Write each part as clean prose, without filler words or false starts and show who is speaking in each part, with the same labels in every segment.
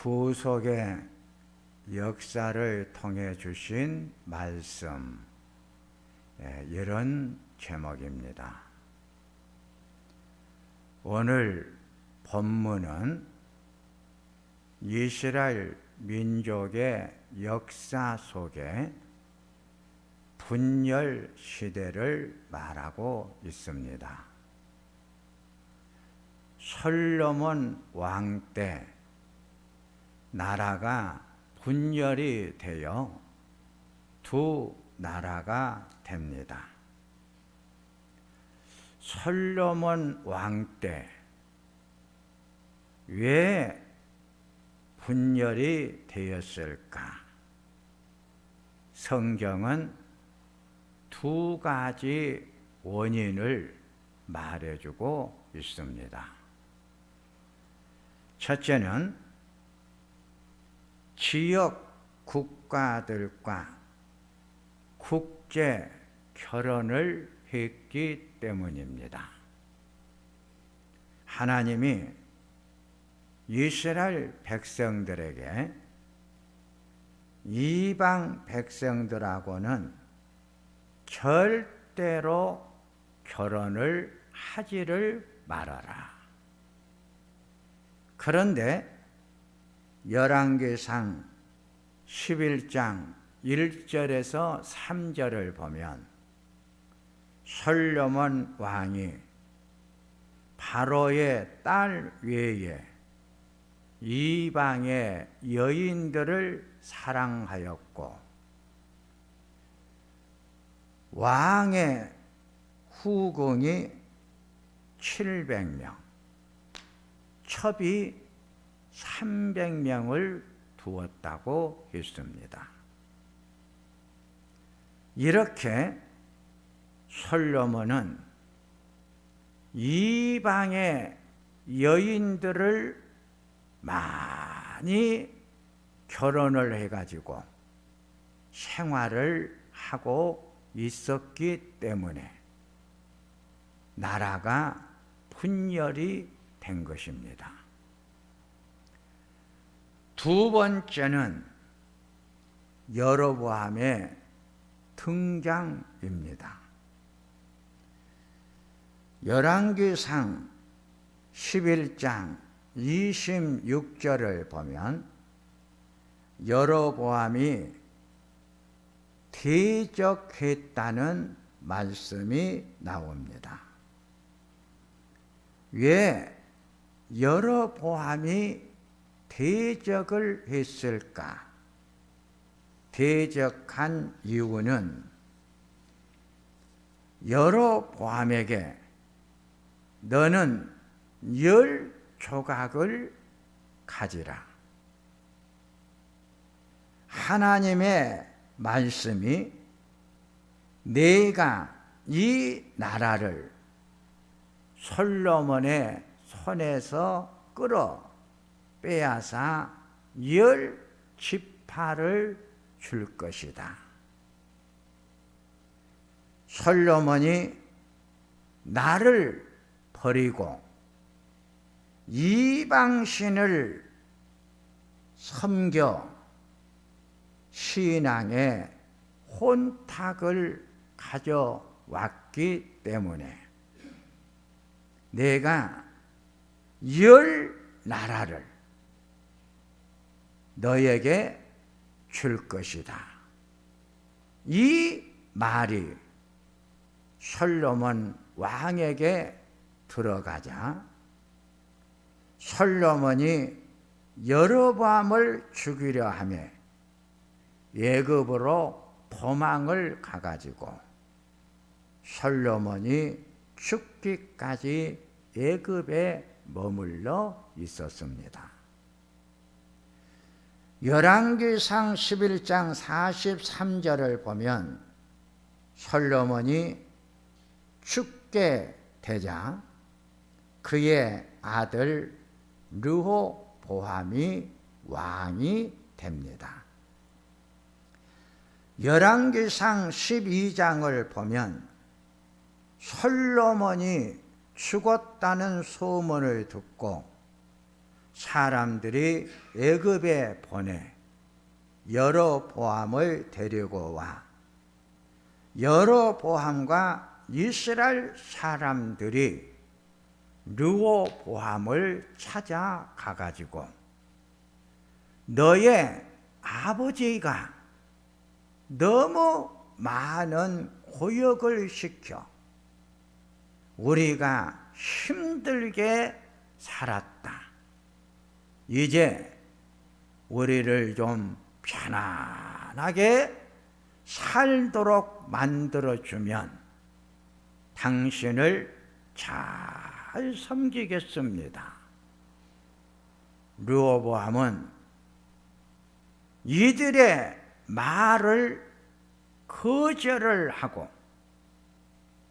Speaker 1: 구속의 역사를 통해 주신 말씀, 이런 제목입니다. 오늘 본문은 이스라엘 민족의 역사 속에 분열 시대를 말하고 있습니다. 솔로몬 왕 때 나라가 분열이 되어 두 나라가 됩니다. 솔로몬 왕 때 왜 분열이 되었을까? 성경은 두 가지 원인을 말해주고 있습니다. 첫째는 지역 국가들과 국제 결혼을 했기 때문입니다. 하나님이 이스라엘 백성들에게 이방 백성들하고는 절대로 결혼을 하지를 말아라. 그런데 열왕기상 11장 1절에서 3절을 보면 솔로몬 왕이 바로의 딸 외에 이방의 여인들을 사랑하였고 왕의 후궁이 700명, 첩이 300명을 두었다고 했습니다. 이렇게 솔로몬은 이방의 여인들을 많이 결혼을 해가지고 생활을 하고 있었기 때문에 나라가 분열이 된 것입니다. 두 번째는 여로보암의 등장입니다. 열왕기상 11장 26절을 보면 여로보암이 대적했다는 말씀이 나옵니다. 왜 여로보암이 대적을 했을까? 대적한 이유는 여로보암에게 너는 10조각을 가지라. 하나님의 말씀이 내가 이 나라를 솔로몬의 손에서 끌어 빼앗아 10지파를 줄 것이다. 솔로몬이 나를 버리고 이방신을 섬겨 신앙의 혼탁을 가져왔기 때문에 내가 10나라를 너에게 줄 것이다. 이 말이 솔로몬 왕에게 들어가자 솔로몬이 여로보암을 죽이려 하며 애굽으로 도망을 가가지고 솔로몬이 죽기까지 애굽에 머물러 있었습니다. 열왕기상 11장 43절을 보면 솔로몬이 죽게 되자 그의 아들 르호보암이 왕이 됩니다. 열왕기상 12장을 보면 솔로몬이 죽었다는 소문을 듣고 사람들이 애굽에 보내 여로보암을 데리고 와 여로보암과 이스라엘 사람들이 르호보암을 찾아가 가지고 너의 아버지가 너무 많은 고역을 시켜 우리가 힘들게 살았다. 이제 우리를 좀 편안하게 살도록 만들어주면 당신을 잘 섬기겠습니다. 르호보암은 이들의 말을 거절을 하고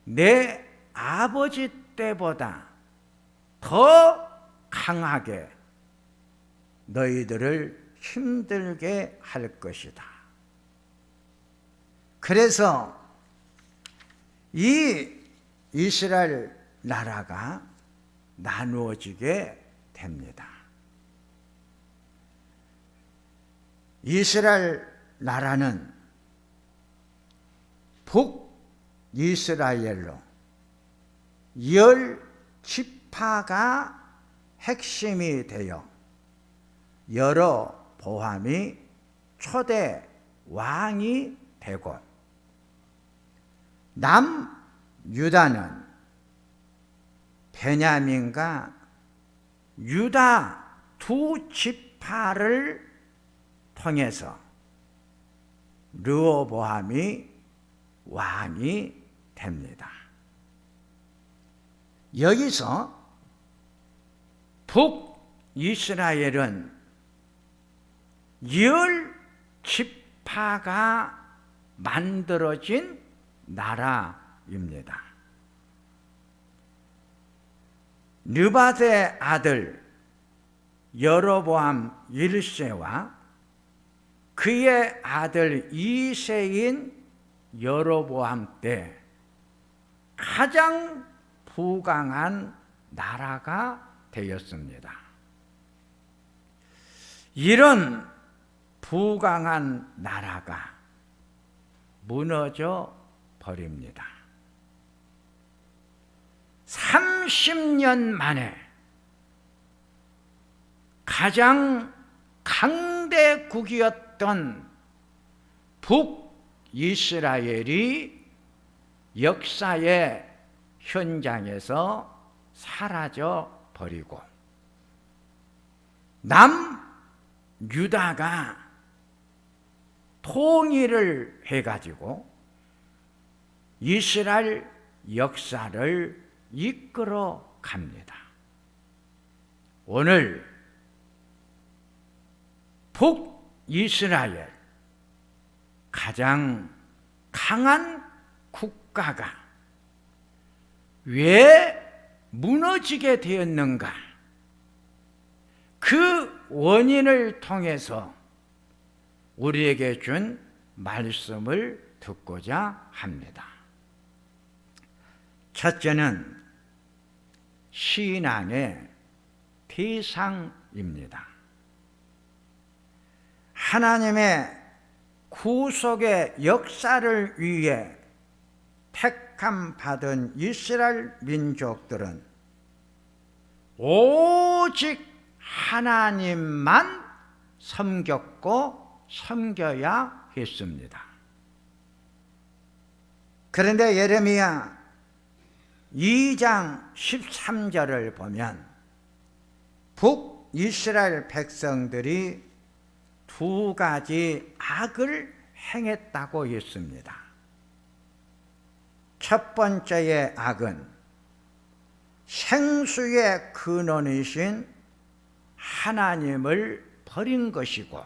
Speaker 1: 내 아버지 때보다 더 강하게 너희들을 힘들게 할 것이다. 그래서 이 이스라엘 나라가 나누어지게 됩니다. 이스라엘 나라는 북이스라엘로 10지파가 핵심이 되어 여로보암이 초대 왕이 되고 남유다는 베냐민과 유다 두 지파를 통해서 르호보암이 왕이 됩니다. 여기서 북이스라엘은 10지파가 만들어진 나라입니다. 느밧의 아들 여로보암 1세와 그의 아들 2세인 여로보암 때 가장 부강한 나라가 되었습니다. 이런 부강한 나라가 무너져 버립니다. 30년 만에 가장 강대국이었던 북이스라엘이 역사의 현장에서 사라져 버리고 남유다가 통일을 해가지고 이스라엘 역사를 이끌어 갑니다. 오늘 북이스라엘 가장 강한 국가가 왜 무너지게 되었는가? 그 원인을 통해서 우리에게 준 말씀을 듣고자 합니다. 첫째는 신앙의 대상입니다. 하나님의 구속의 역사를 위해 택함 받은 이스라엘 민족들은 오직 하나님만 섬겼고 섬겨야 했습니다. 그런데 예레미야 2장 13절을 보면 북이스라엘 백성들이 두 가지 악을 행했다고 했습니다. 첫 번째의 악은 생수의 근원이신 하나님을 버린 것이고,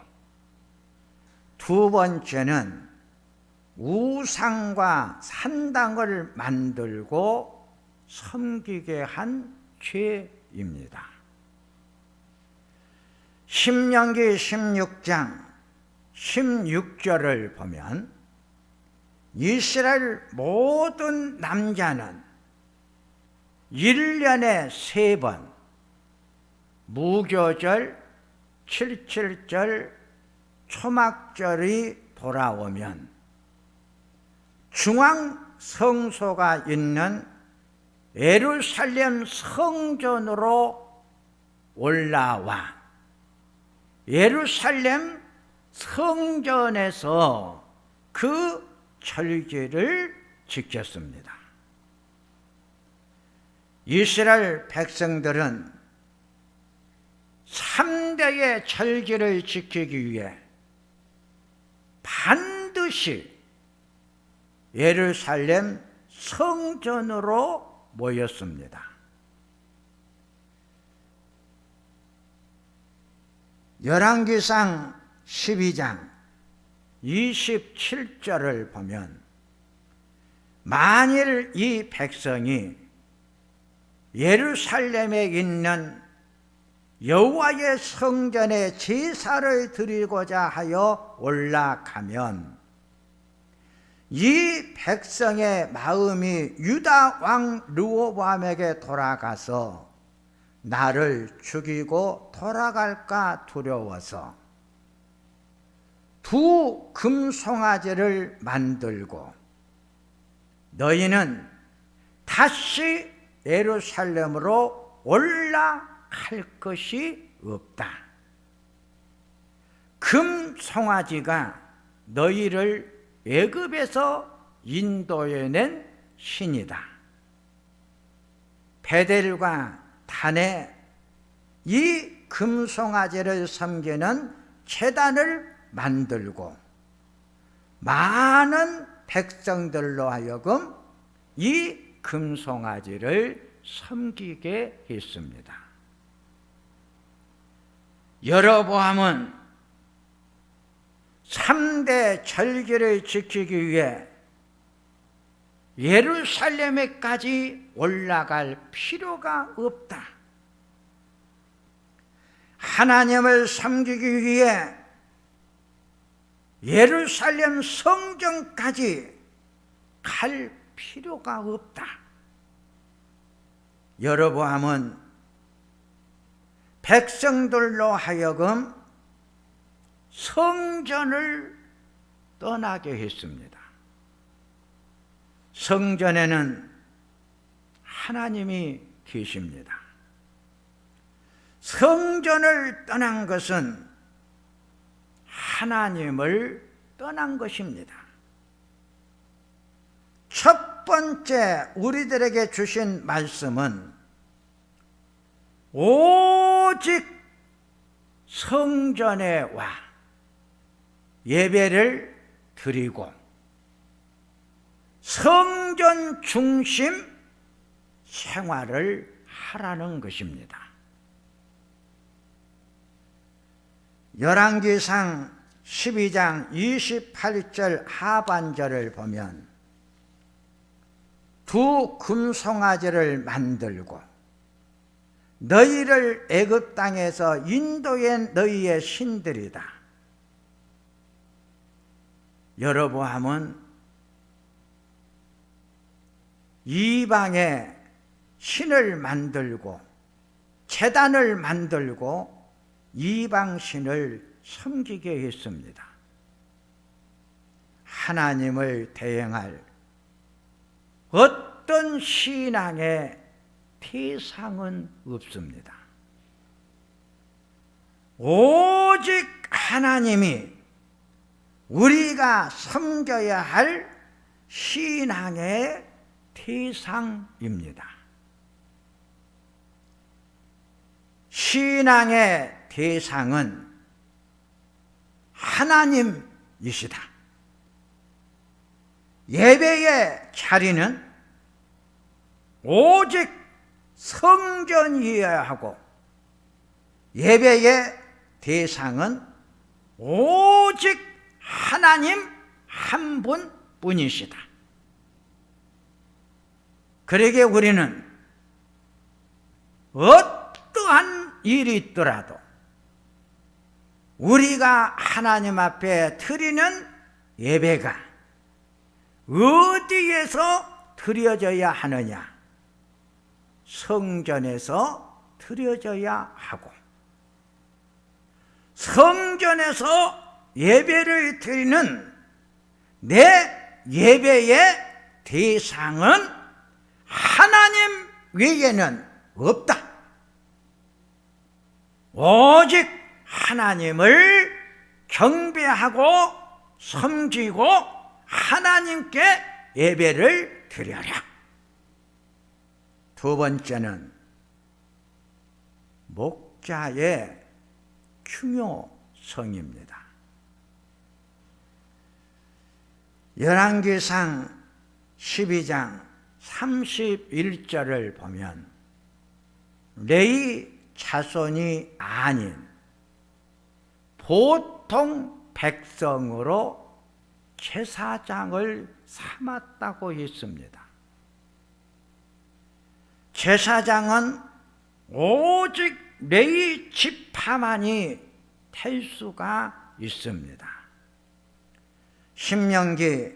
Speaker 1: 두 번째는 우상과 산당을 만들고 섬기게 한 죄입니다. 신명기 16장 16절을 보면 이스라엘 모든 남자는 1년에 3번 무교절, 칠칠절, 초막절이 돌아오면 중앙 성소가 있는 예루살렘 성전으로 올라와 예루살렘 성전에서 그 절기를 지켰습니다. 이스라엘 백성들은 3대의 절기를 지키기 위해 반드시 예루살렘 성전으로 모였습니다. 열왕기상 12장 27절을 보면 만일 이 백성이 예루살렘에 있는 여호와의 성전에 제사를 드리고자 하여 올라가면 이 백성의 마음이 유다 왕 르호보암에게 돌아가서 나를 죽이고 돌아갈까 두려워서 두 금송아지를 만들고 너희는 다시 예루살렘으로 올라갈 것이 없다. 금송아지가 너희를 애굽에서 인도해낸 신이다. 베델과 단에 이 금송아지를 섬기는 제단을 만들고 많은 백성들로 하여금 이 금송아지를 섬기게 했습니다. 여로보암은 3대 절기를 지키기 위해 예루살렘에까지 올라갈 필요가 없다. 하나님을 섬기기 위해 예루살렘 성전까지 갈 필요가 없다. 여로보암은 백성들로 하여금 성전을 떠나게 했습니다. 성전에는 하나님이 계십니다. 성전을 떠난 것은 하나님을 떠난 것입니다. 첫 번째 우리들에게 주신 말씀은 오직 성전에 와 예배를 드리고 성전 중심 생활을 하라는 것입니다. 열왕기상 12장 28절 하반절을 보면 두 금송아지를 만들고 너희를 애굽 땅에서 인도한 너희의 신들이다. 여로보암은 이방의 신을 만들고 제단을 만들고 이방신을 섬기게 했습니다. 하나님을 대행할 어떤 신앙의 대상은 없습니다. 오직 하나님이 우리가 섬겨야 할 신앙의 대상입니다. 신앙의 대상은 하나님이시다. 예배의 자리는 오직 성전이어야 하고 예배의 대상은 오직 하나님 한 분뿐이시다. 그러기에 우리는 어떠한 일이 있더라도 우리가 하나님 앞에 드리는 예배가 어디에서 드려져야 하느냐? 성전에서 드려져야 하고 성전에서 예배를 드리는 내 예배의 대상은 하나님 외에는 없다. 오직 하나님을 경배하고 섬기고 하나님께 예배를 드려라. 두 번째는 목자의 중요성입니다. 열왕기상 12장 31절을 보면 레위 자손이 아닌 보통 백성으로 제사장을 삼았다고 했습니다. 제사장은 오직 레위 지파만이 될 수가 있습니다. 신명기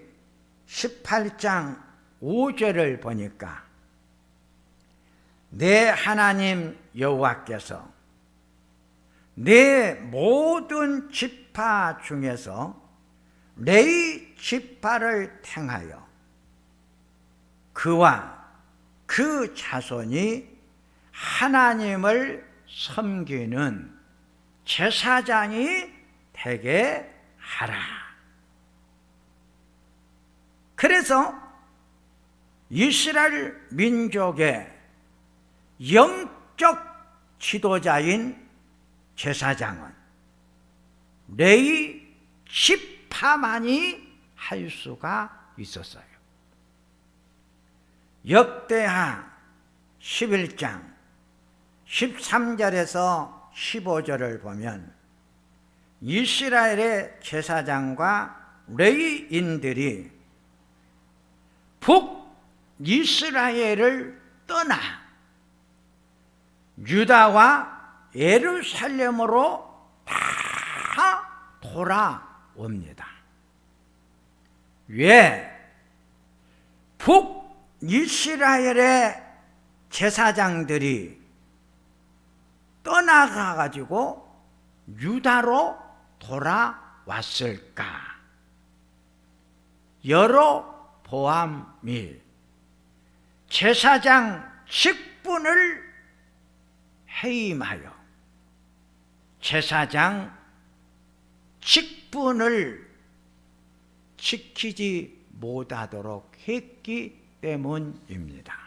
Speaker 1: 18장 5절을 보니까 내 하나님 여호와께서 내 모든 지파 중에서 레위 지파를 택하여 그와 그 자손이 하나님을 섬기는 제사장이 되게 하라. 그래서 이스라엘 민족의 영적 지도자인 제사장은 레위 지파만이 할 수가 있었어요. 역대하 11장 13절에서 15절을 보면 이스라엘의 제사장과 레위인들이 북이스라엘을 떠나 유다와 예루살렘으로 다 돌아옵니다. 왜? 북이스라엘의 제사장들이 떠나가가지고 유다로 돌아왔을까? 여로보암 및 제사장 직분을 해임하여 제사장 직분을 지키지 못하도록 했기 때문입니다.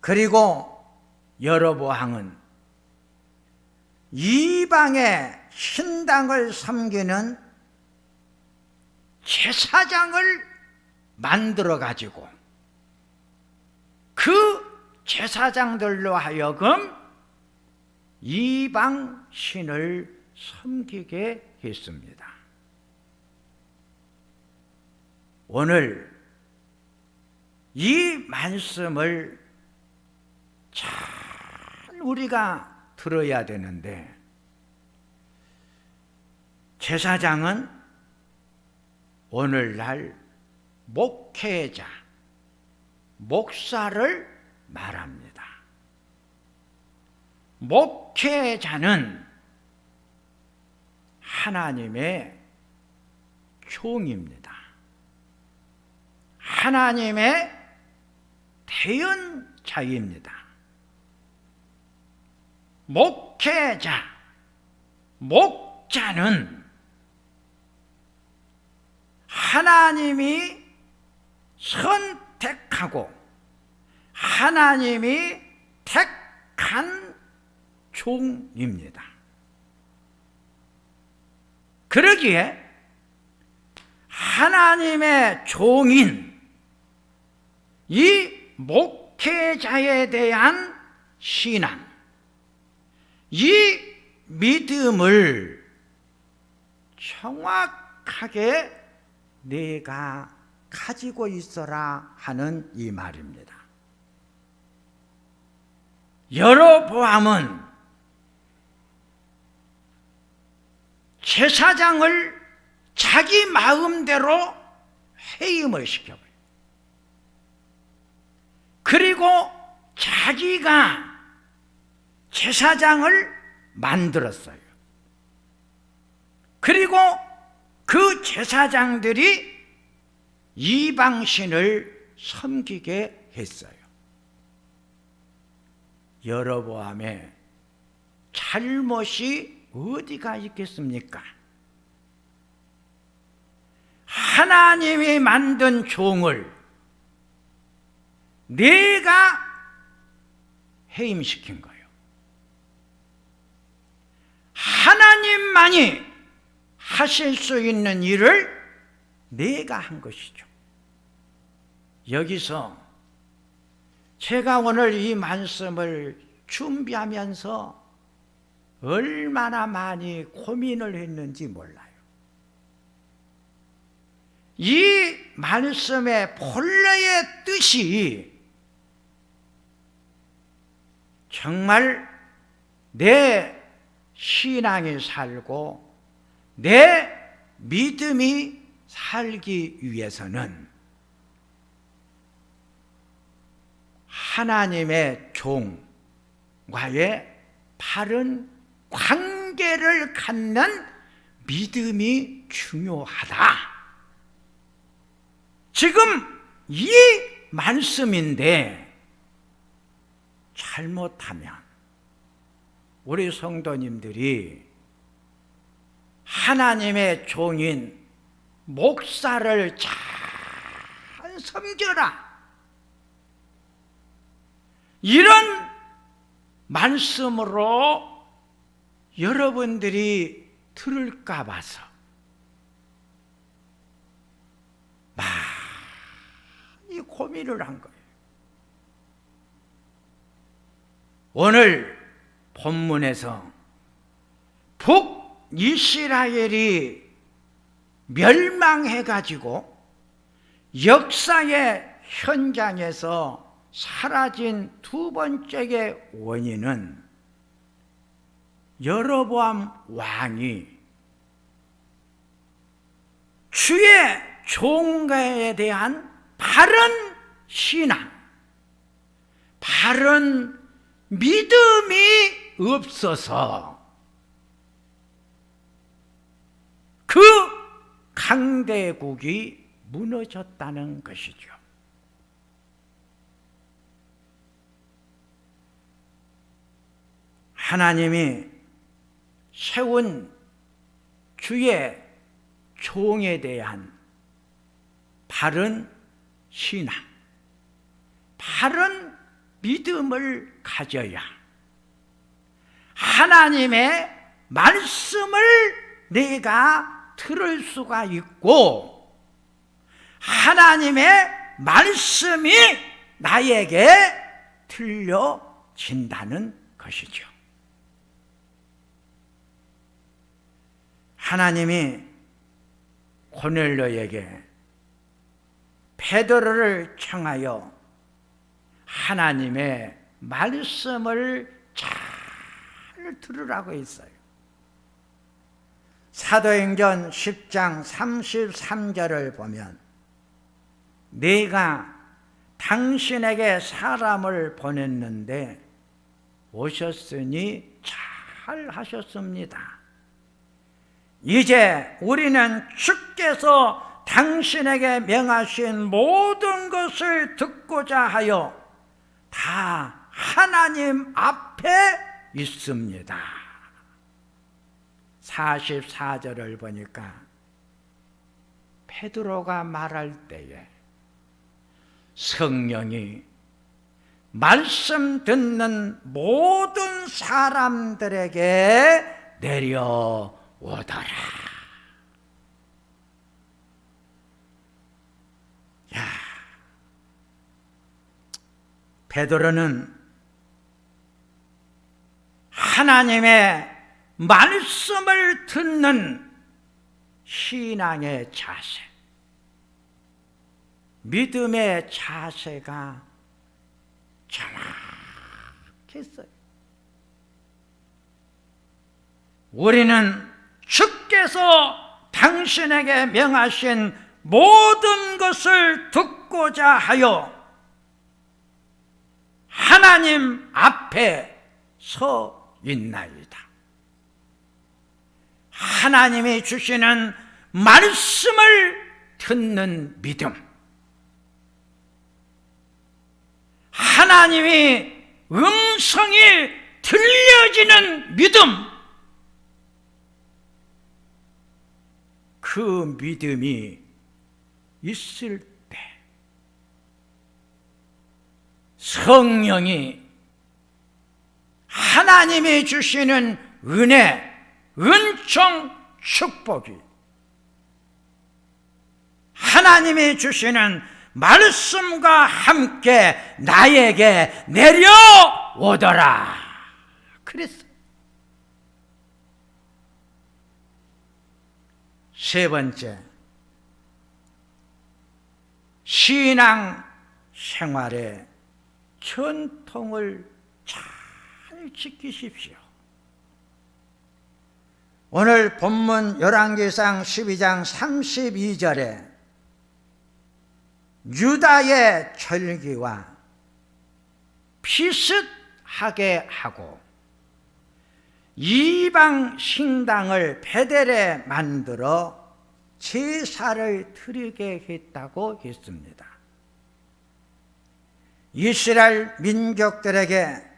Speaker 1: 그리고 여로보암은 이방의 신당을 섬기는 제사장을 만들어 가지고 그 제사장들로 하여금 이방 신을 섬기게 했습니다. 오늘 이 말씀을 잘 우리가 들어야 되는데, 제사장은 오늘날 목회자, 목사를 말합니다. 목회자는 하나님의 종입니다. 하나님의 대언자입니다. 목회자, 목자는 하나님이 선택하고 하나님이 택한 종입니다. 그러기에 하나님의 종인 이 목회자에 대한 신앙, 이 믿음을 정확하게 내가 가지고 있어라 하는 이 말입니다. 여로보암은 제사장을 자기 마음대로 해임을 시켜버려요. 그리고 자기가 제사장을 만들었어요. 그리고 그 제사장들이 이방신을 섬기게 했어요. 여로보암의 잘못이 어디가 있겠습니까? 하나님이 만든 종을 내가 해임시킨 거예요. 하나님만이 하실 수 있는 일을 내가 한 것이죠. 여기서 제가 오늘 이 말씀을 준비하면서 얼마나 많이 고민을 했는지 몰라요. 이 말씀의 본래의 뜻이 정말 내 신앙이 살고 내 믿음이 살기 위해서는 하나님의 종과의 바른 관계를 갖는 믿음이 중요하다. 지금 이 말씀인데 잘못하면 우리 성도님들이 하나님의 종인 목사를 잘 섬겨라, 이런 말씀으로 여러분들이 들을까 봐서 많이 고민을 한 거예요. 오늘 본문에서 북이스라엘이 멸망해가지고 역사의 현장에서 사라진 두 번째의 원인은 여로보암 왕이 주의 종에 대한 바른 신앙, 바른 믿음이 없어서 그 강대국이 무너졌다는 것이죠. 하나님이 세운 주의 종에 대한 바른 신앙, 바른 믿음을 가져야 하나님의 말씀을 내가 들을 수가 있고 하나님의 말씀이 나에게 들려진다는 것이죠. 하나님이 고넬료에게 베드로를 청하여 하나님의 말씀을 잘 들으라고 했어요. 사도행전 10장 33절을 보면 내가 당신에게 사람을 보냈는데 오셨으니 잘 하셨습니다. 이제 우리는 주께서 당신에게 명하신 모든 것을 듣고자 하여 다 하나님 앞에 있습니다. 44절을 보니까 베드로가 말할 때에 성령이 말씀 듣는 모든 사람들에게 내려오더라. 야, 베드로는 하나님의 말씀을 듣는 신앙의 자세, 믿음의 자세가 정확했어요. 우리는 주께서 당신에게 명하신 모든 것을 듣고자 하여 하나님 앞에 서 있나이다. 하나님이 주시는 말씀을 듣는 믿음, 하나님이 음성이 들려지는 믿음, 그 믿음이 있을 때 성령이 하나님이 주시는 은혜, 은총, 축복이 하나님이 주시는 말씀과 함께 나에게 내려오더라. 그랬어. 세 번째, 신앙 생활의 전통을 잘 지키십시오. 오늘 본문 열왕기상 12장 32절에 유다의 절기와 비슷하게 하고 이방 신당을 베델에 만들어 제사를 드리게 했다고 했습니다. 이스라엘 민족들에게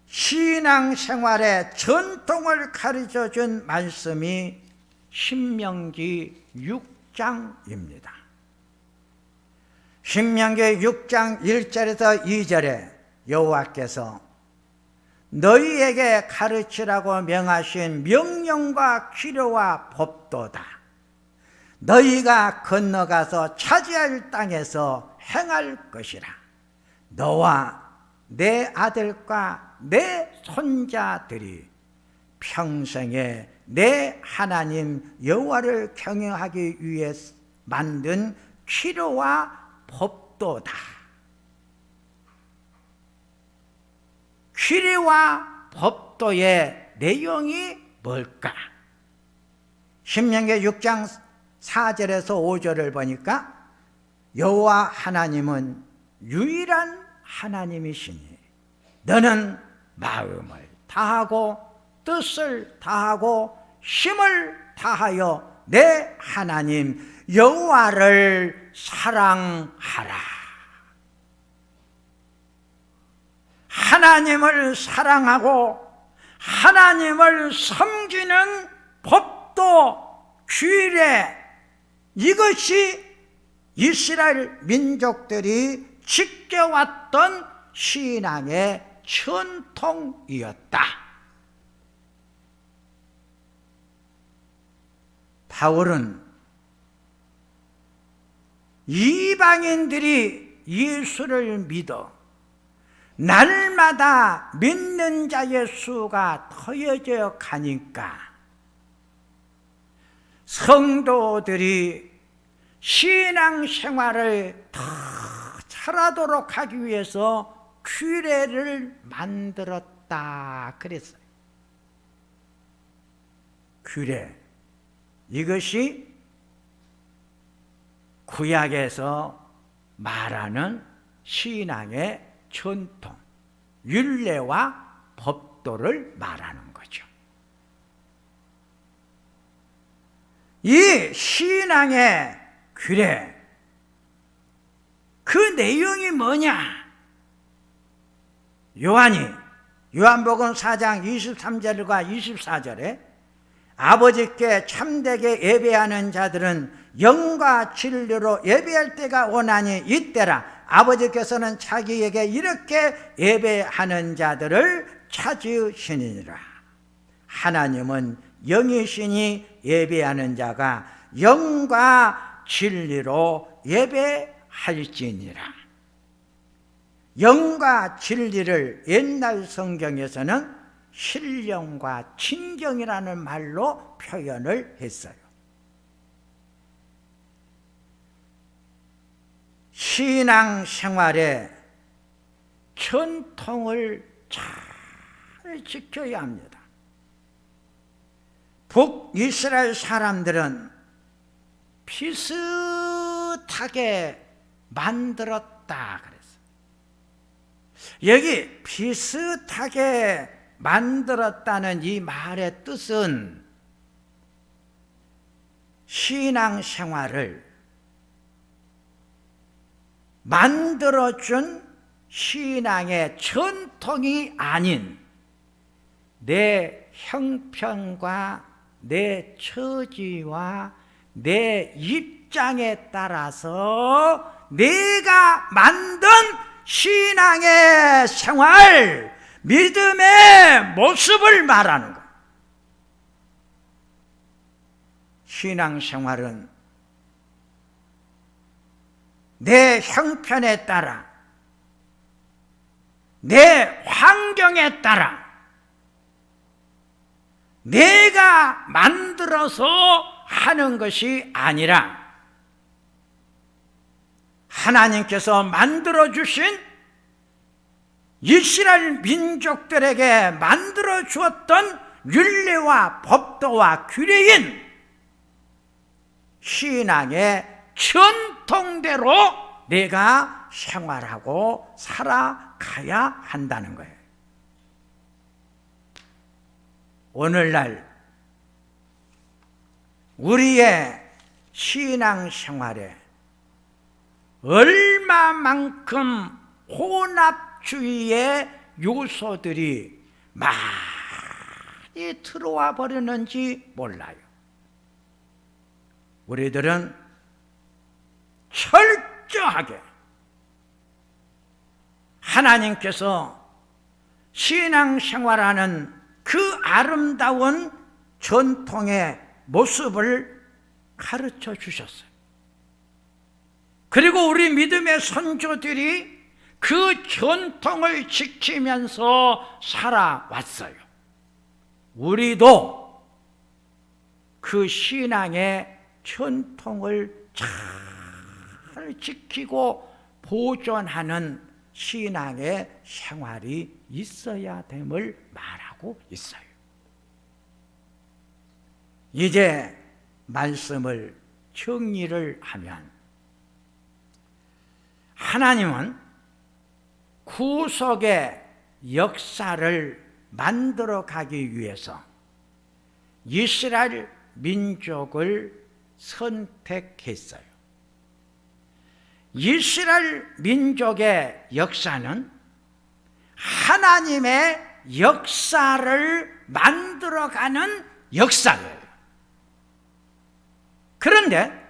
Speaker 1: 신앙생활의 전통을 가르쳐준 말씀이 신명기 6장입니다. 신명기 6장 1절에서 2절에 여호와께서 너희에게 가르치라고 명하신 명령과 규례와 법도다. 너희가 건너가서 차지할 땅에서 행할 것이라. 너와 내 아들과 내 손자들이 평생에 내 하나님 여호와를 경영하기 위해 만든 규례와 법도다. 규례와 법도의 내용이 뭘까? 신명기 6장 4절에서 5절을 보니까 여호와 하나님은 유일한 하나님이시니 너는 마음을 다하고 뜻을 다하고 힘을 다하여 내 하나님 여호와를 사랑하라. 하나님을 사랑하고 하나님을 섬기는 법도 규례, 이것이 이스라엘 민족들이 지켜왔던 신앙의 전통이었다. 바울은 이방인들이 예수를 믿어 날마다 믿는 자의 수가 더해져 가니까 성도들이 신앙생활을 더 잘하도록 하기 위해서 규례를 만들었다 그랬어요. 규례, 이것이 구약에서 말하는 신앙의 전통, 율례와 법도를 말하는 거죠. 이 신앙의 규례, 그 내용이 뭐냐? 요한복음 4장 23절과 24절에 아버지께 참되게 예배하는 자들은 영과 진리로 예배할 때가 오나니 이때라. 아버지께서는 자기에게 이렇게 예배하는 자들을 찾으시니라. 하나님은 영이시니 예배하는 자가 영과 진리로 예배할지니라. 영과 진리를 옛날 성경에서는 신령과 친경이라는 말로 표현을 했어요. 신앙생활의 전통을 잘 지켜야 합니다. 북이스라엘 사람들은 비슷하게 만들었다 그랬어요. 여기 비슷하게 만들었다는 이 말의 뜻은 신앙생활을 만들어준 신앙의 전통이 아닌 내 형편과 내 처지와 내 입장에 따라서 내가 만든 신앙의 생활, 믿음의 모습을 말하는 것. 신앙생활은 내 형편에 따라, 내 환경에 따라 내가 만들어서 하는 것이 아니라 하나님께서 만들어주신 이스라엘 민족들에게 만들어 주었던 율례와 법도와 규례인 신앙의 전통대로 내가 생활하고 살아가야 한다는 거예요. 오늘날 우리의 신앙생활에 얼마만큼 혼합주의의 요소들이 많이 들어와 버리는지 몰라요. 우리들은 철저하게 하나님께서 신앙생활하는 그 아름다운 전통의 모습을 가르쳐 주셨어요. 그리고 우리 믿음의 선조들이 그 전통을 지키면서 살아왔어요. 우리도 그 신앙의 전통을 잘 지키고 보존하는 신앙의 생활이 있어야 됨을 말하고 있어요. 이제 말씀을 정리를 하면, 하나님은 구속의 역사를 만들어 가기 위해서 이스라엘 민족을 선택했어요. 이스라엘 민족의 역사는 하나님의 역사를 만들어가는 역사예요. 그런데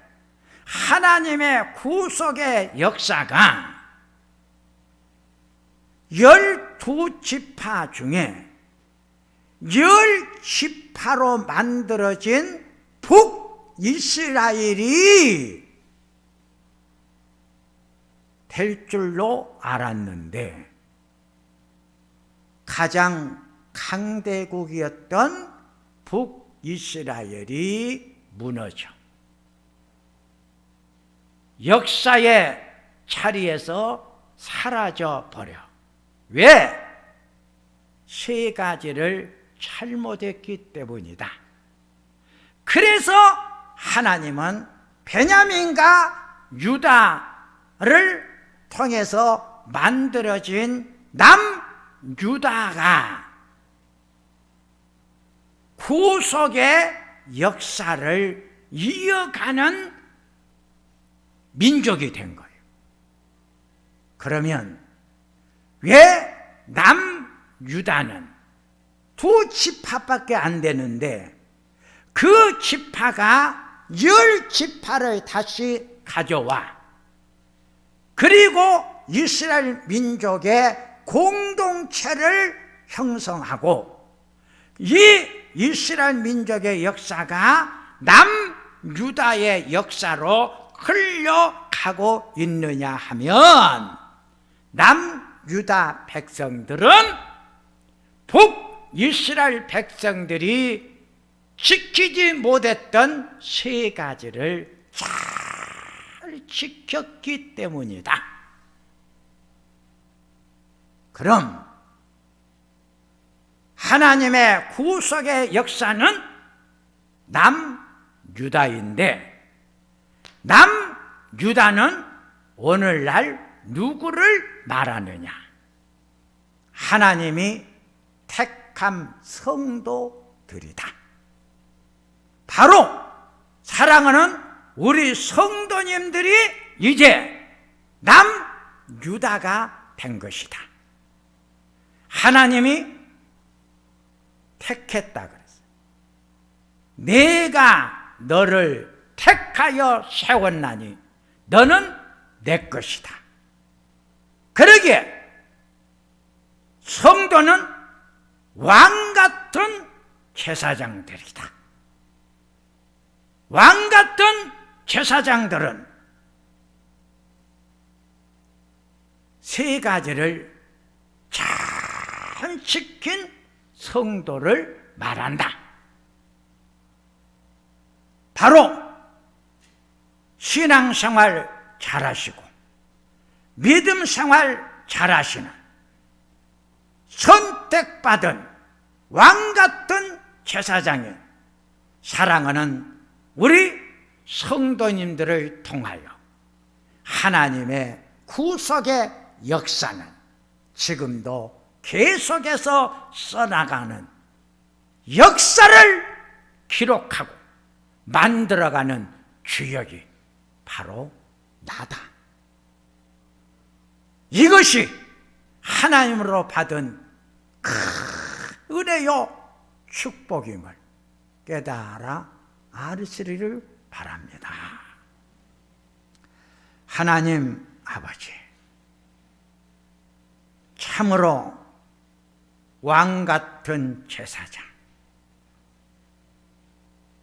Speaker 1: 하나님의 구속의 역사가 12지파 중에 10지파로 만들어진 북이스라엘이 될 줄로 알았는데, 가장 강대국이었던 북이스라엘이 무너져 역사의 자리에서 사라져 버려. 왜? 세 가지를 잘못했기 때문이다. 그래서 하나님은 베냐민과 유다를 통해서 만들어진 남유다가 구속의 역사를 이어가는 민족이 된 거예요. 그러면 왜 남유다는 2지파밖에 안 되는데 그 지파가 10지파를 다시 가져와, 그리고 이스라엘 민족의 공동체를 형성하고, 이 이스라엘 민족의 역사가 남유다의 역사로 흘러가고 있느냐 하면, 남유다 백성들은 북이스라엘 백성들이 지키지 못했던 세 가지를 잘 지켰기 때문이다. 그럼 하나님의 구속의 역사는 남유다인데, 남유다는 오늘날 누구를 말하느냐? 하나님이 택한 성도들이다. 바로 사랑하는 우리 성도님들이 이제 남유다가 된 것이다. 하나님이 택했다 그랬어요. 내가 너를 택하여 세웠나니 너는 내 것이다. 그러기에 성도는 왕같은 제사장들이다. 왕같은 제사장들은 세 가지를 잘 지킨 성도를 말한다. 바로 신앙생활 잘하시고 믿음 생활 잘하시는 선택받은 왕같은 제사장인 사랑하는 우리 성도님들을 통하여 하나님의 구속의 역사는 지금도 계속해서 써나가는 역사를 기록하고 만들어가는 주역이 바로 나다. 이것이 하나님으로 받은 큰 은혜요 축복임을 깨달아 아시기를 바랍니다. 하나님 아버지, 참으로 왕같은 제사장,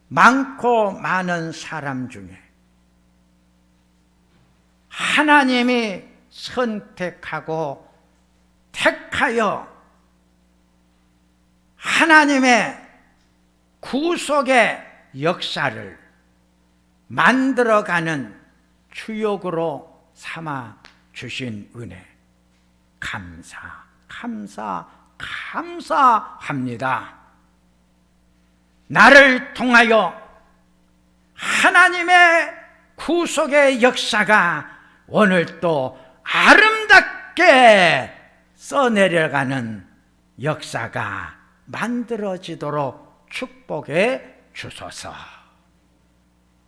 Speaker 1: 많고 많은 사람 중에 하나님이 선택하고 택하여 하나님의 구속의 역사를 만들어가는 주역으로 삼아 주신 은혜 감사합니다. 나를 통하여 하나님의 구속의 역사가 오늘 또 아름답게 써내려가는 역사가 만들어지도록 축복해 주소서.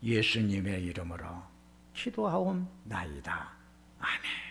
Speaker 1: 예수님의 이름으로 기도하옵나이다. 아멘.